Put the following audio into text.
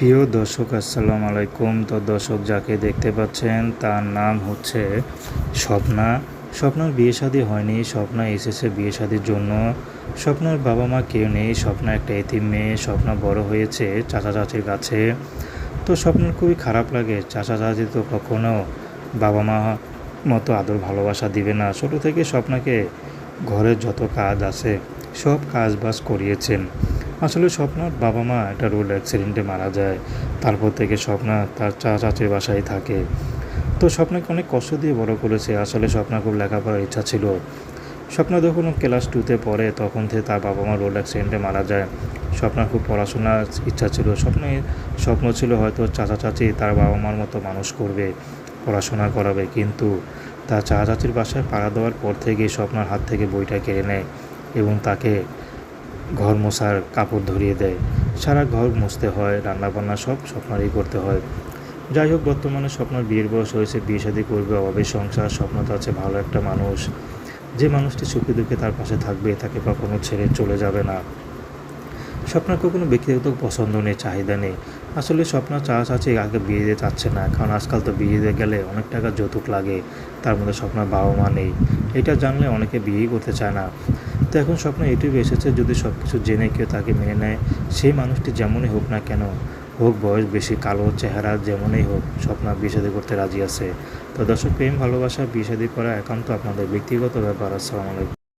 প্রিয় দর্শক আসসালামু আলাইকুম। তো দর্শক যাকে দেখতে পাচ্ছেন তার নাম হচ্ছে স্বপ্না। স্বপ্নার বিয়ে শাদী হয়নি, স্বপ্না এসেছে বিয়ে শাদীর জন্য। স্বপ্নার বাবা মা কেউ নেই, স্বপ্না একটা এতিম মেয়ে। স্বপ্না বড় হয়েছে চাচা চাচির কাছে। তো স্বপ্নার খুবই খারাপ লাগে, চাচা চাচি তো কখনো বাবা মা মতো আদর ভালোবাসা দিবে না। ছোটো থেকে স্বপ্নাকে ঘরের যত কাজ আছে সব কাজ বাজ করিয়েছেন। আসলে স্বপ্নার বাবা মা একটা রোড অ্যাক্সিডেন্টে মারা যায়। তারপর থেকে স্বপ্না তার চাচির বাসায় থাকে। তো স্বপ্নাকে অনেক কষ্ট দিয়ে বড় করেছে। আসলে স্বপ্নার খুব লেখাপড়ার ইচ্ছা ছিল। স্বপ্না যখন ক্লাস 2-তে পড়ে তখন থেকে তার বাবা মা রোড অ্যাক্সিডেন্টে মারা যায়। স্বপ্নার খুব পড়াশোনার ইচ্ছা ছিল। স্বপ্ন ছিল হয়তো চাচা চাচি তার বাবা মার মতো মানুষ করবে, পড়াশোনা করাবে। কিন্তু তার চাচা চাচির বাসায় পাড়া দেওয়ার পর থেকেই স্বপ্নার হাত থেকে বইটা কেড়ে নেয় এবং তাকে ঘর মোছার কাপড় ধরিয়ে দেয়। সারা ঘর মুছতে হয়, রান্নাবান্না সব স্বপ্নারই করতে হয়। যাই হোক, বর্তমানে স্বপ্নার বিয়ের বয়স হয়েছে, বিয়ে শাদী করবে, অভাবের সংসার। স্বপ্ন তো আছে ভালো একটা মানুষ, যে মানুষটি সুখে দুঃখে তার পাশে থাকবে, তাকে কখনো ছেড়ে চলে যাবে না। স্বপ্নার কোনো ব্যক্তিগত পছন্দ নেই, চাহিদা নেই। আসলে স্বপ্না চাচা চাচি আগে বিয়ে দিতে চাচ্ছে না, কারণ আজকাল তো বিয়ে দিতে গেলে অনেক টাকা যৌতুক লাগে। তার মধ্যে স্বপ্নার বাবা মা নেই, এটা জানলে অনেকে বিয়েই করতে চায় না। তো এখন স্বপ্ন এটুকু এসেছে, যদি সব কিছু জেনে কেউ তাকে মেনে নেয়, সেই মানুষটি যেমনই হোক না কেন, হোক বয়স বেশি, কালো চেহারা, যেমনই হোক, স্বপ্ন বিয়ে শাদী করতে রাজি আছে। তো দর্শক, প্রেম ভালোবাসা বিয়ে শাদী করা একান্ত আপনাদের ব্যক্তিগত ব্যাপার। আসসালামু আলাইকুম।